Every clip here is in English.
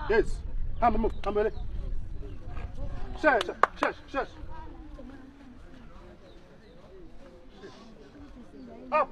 Yes. Move. Ready. Shush. Up.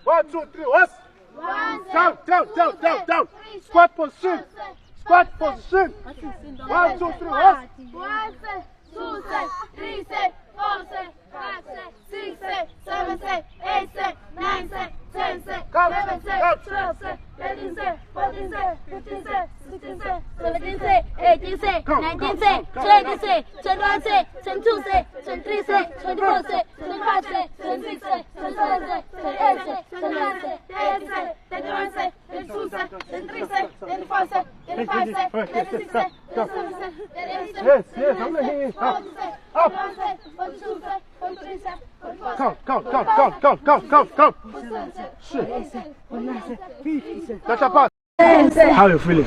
1, 2, 3, what? Down. Squat position. 1, 2, 3, what? 1, 2, 3, 4, 5, 6, 7, 8, 9, 10, 11, 12, 13, 14, 15, 16, 17, 18, 19, 20, 21, 22, 23, 24, 25, 26, 27, 28, 29, 30, 31, 32, 33, 34, 35, 36, 37, Yes, I'm here. Up. Count. Shit. That's a pass. How are you feeling?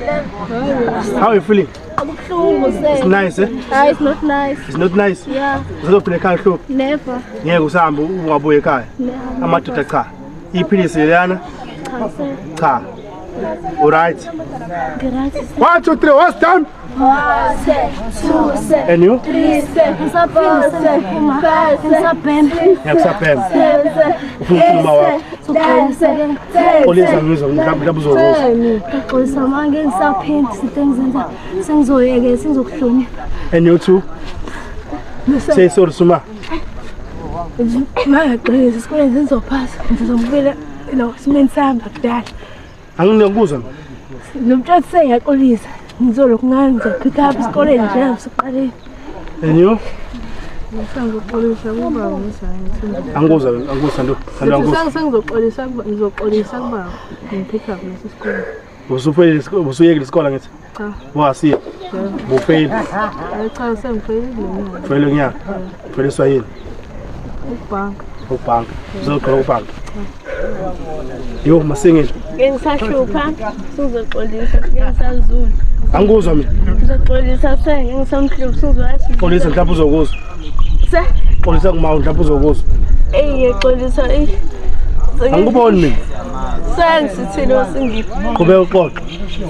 It's nice, eh? It's not nice. It's not nice? Yeah. Uzofuna ekhaya hlobo? Never. Ngeke usahambe ungabuye ekhaya. Amadoda cha. Iphilisi leyana? Cha. All right. 1, 2, 3, what's down? 1, 2, And you? 3, 4, 5, 6, And you too? Say sorry, Suma. Angingakuzwa. Nomthathu sengiyaxolisa ngizoloku nganza pick up esikoleni nje ngisiqaleni. And you? Ngisangizoxolisa kuba ngisayithini. Angikuzwa. Ngizoxolisa kuba ngipick up lesikoleni. Usuyekile isikole ngithi? Cha. Wasiya. Bufail. Cha sengifeyile mina. Fail ngiyaka. Fail swayini. Ubhanka. Uzoqala ubhanka. Yo masingeni. Ngisahlupha sizoxolisa ngisazulu. Angikuzwa mina. Ngizoxolisa ngisamhlupha sizoyathi. Xolisa mhlawumbe uzokuzwa. Xolisa kuma mhlawumbe uzokuzwa. Xolisa Angikuboni mina. Sengisithini wasingiphi. Qhubeka uxoxe.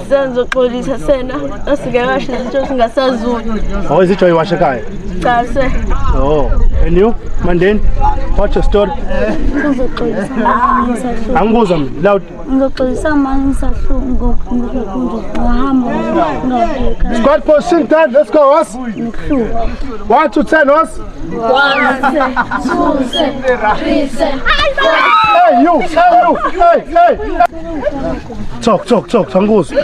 Sengizoxolisa sena asike kasho izinto singasazulu. Izitsho iwasha ekhaya. Cha se. Oh, and you? Mandeni? What's your story? Angikuzwa mina. Loud. Ngizoxolisa manje ngisahlupha ngihamba ngiyeka. Squad position 10. Let's go, us. 1 to 10, us. 1, 2, 3, 4. Hey, you. Hey. Talk. Angikuzwa.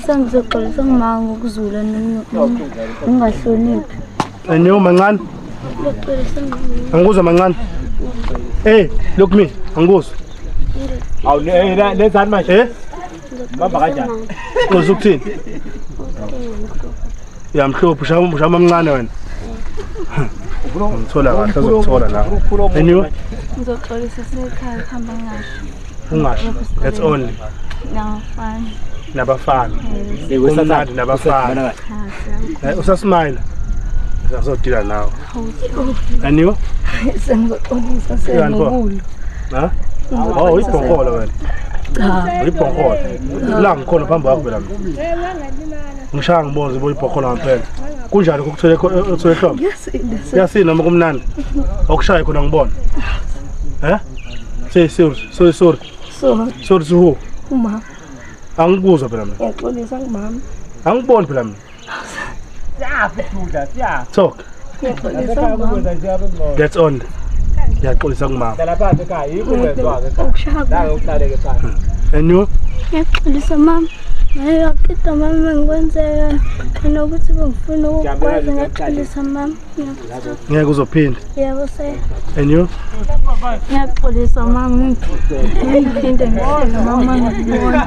Sengizoxolisa ngima ngokuzula ningahloniphi. And you, mancane? Angikuzwa mancane. Hey, look me. Angikuzwa. Lenzani manje? Bamba kanjani? Uzukuthini? Yamhlupha ushama mncane wena. Ngithola kahle uzokuthola la. And you? Ngizoxolisa sekhaya khamba ngasho. Ungasho. That's only. Nabafana. Kumnandi nabafana. Usasmile. Uzodila nawe. And you? Sengizoxolisa sengikhulu. Ha? Oh, uyibhonkola wena. Uyibhonkola. La ngikhona phambi kwakho la. Ngishaya ngibona uyibhonkola ngempela. Kunjani ukuthole ehlombe? Yasina noma kumnandi. Okushaya khona ngibona. Say sorry. Sorry to who? Uma. Angikuzwa phela mina. Ngiyaxolisa ngimama. Angiboni phela mina. Talk. Ngiyaxolisa ngimama. That's on. Ngiyaxolisa ngimama. And you? Ngiyaxolisa mama. Ngiyaqeda mama ngikwenzeka. Khona ukuthi bengifuna ukukwazi ngiyaxolisa mama. Ngeke uzophinda. Yebo se. And you? Ngiyaxolisa mama. Ngiphinde ngihlele mama ngibona.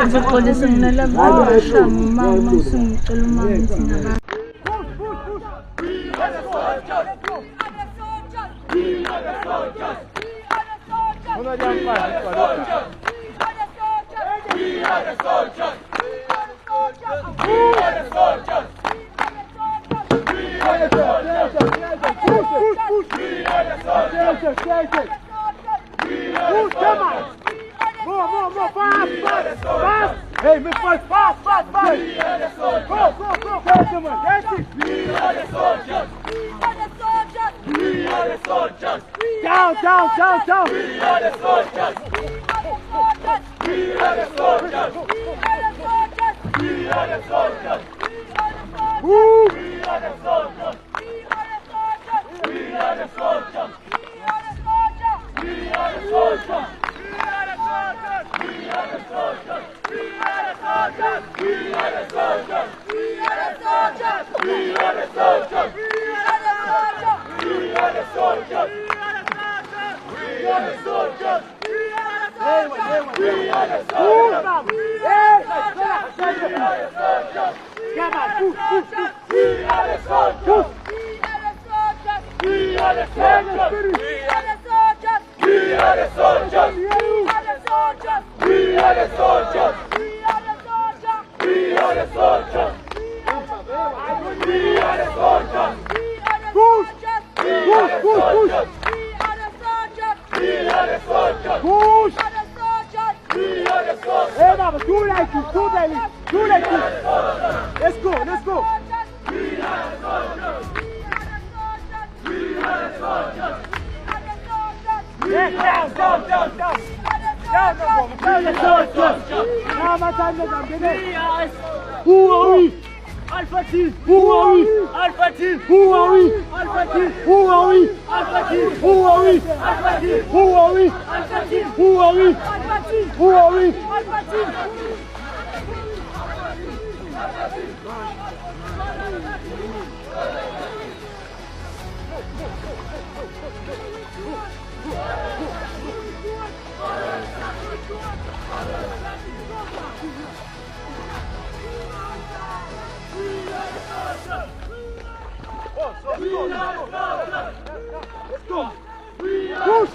Ngizoxolisa nalabo abashami mama singicela mama ngizingaba. Move. Fast! Hey, me fast! We are the soldiers! Go! Gentlemen, that's it! We are the soldiers! We are the soldiers! Down! We are the soldiers! We are the soldiers! We are the soldiers! Woo! We are the soldiers! We are the soldiers! We are the soldiers! We are the soldiers! We are the soldiers! We are the soldiers! We are the soldiers! We are the soldiers! We are the soldiers! We are the soldiers! We are the soldiers! We are the soldiers! We are the soldiers! Come on, we are the soldiers! We are the soldiers! We are the soldiers! We are the soldiers! We are the soldiers! We are the soldiers! Push! We are the soldiers! We are the soldiers! Push! We are the soldiers! Hey, Mama, do like this! Do like this! Do like this! Let's go! Let's go! We are the soldiers! We are the soldiers! Yeah, down! Who are we? Alpha team! Who are we? Alpha team! Who are we? Alpha team! Who are we? Alpha team! Who are we? Alpha team! Who are we? Alpha team! Who are we? Alpha team! Who are we? Alpha team! Let's go! Push!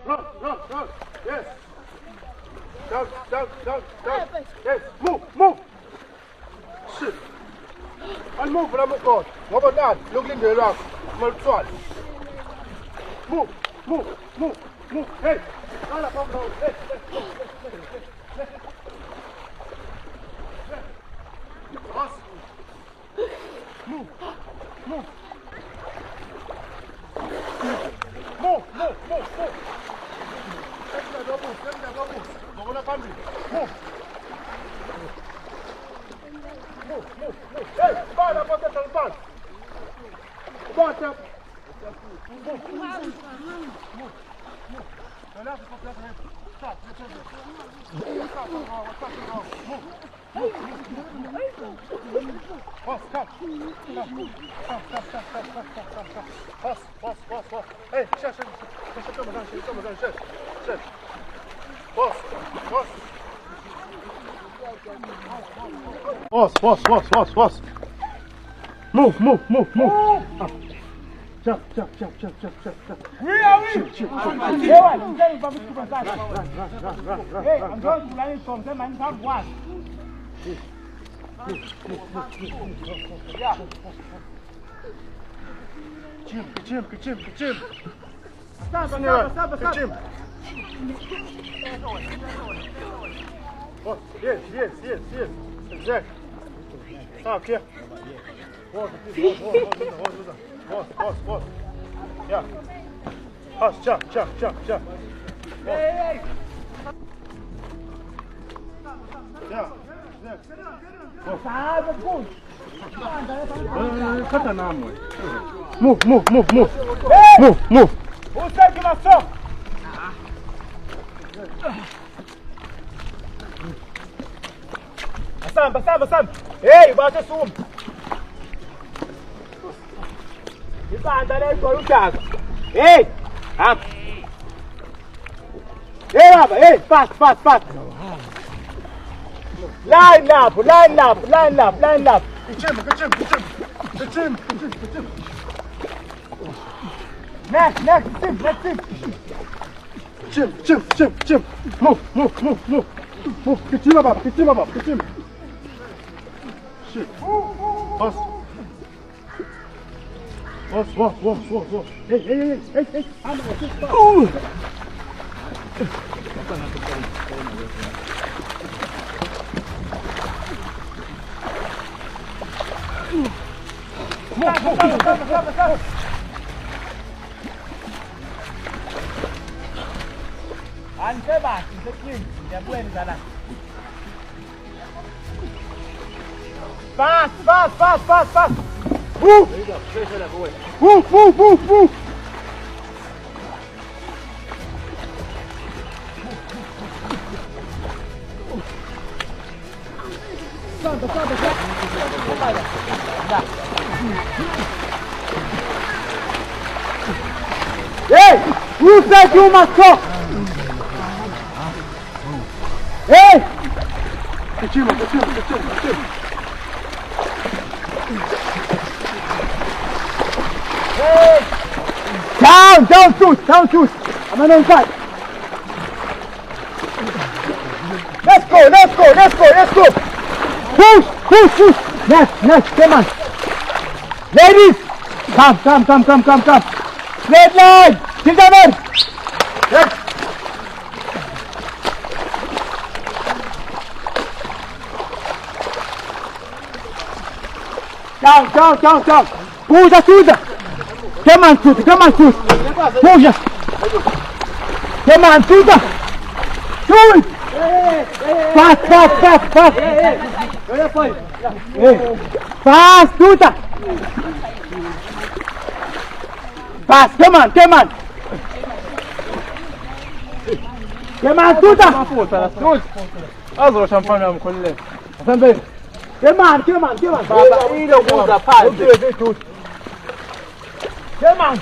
Run! Yes! Down! Yes! Move! Shit! And move, but I'm not going. What about that? Look in the rock. Move! Hey! Hey! Move! Hey, ball up on the ball. Ball up. Hey, cherche. Boss. Move. Jump. Where are we? Hey, I'm going to land from them and come one. Yeah. Jim. Stop. Boss, yes. Exactly. Stop here. Boss. Yeah. Boss, jump. Hey. Yeah. Move. Hey! Move. Who's taking us up? Basam. Hey, bate zoom. Ibanda lento ujaga. Hey! Up. Hey, baba. Hey, fast. Line up. Good team. Next team. Jim. Move. Get him up. Shit. Pass. Whoa. Hey. Fast. Move. Hey, who said you must stop? Hey! Почему? Hey! Don't shoot! I'm on inside. Let's go! Push! Next, come on. Ladies! Come. Straight line! Sit down! Yes! Down! Push! Come on, shoot! Push! Come on, shoot! Shoot! Fast! Fast, shoot! Fast, come on! Come on, shoot! أزرع شامبانيا كله. Come on! بابا إيده موزة فاز. Come on!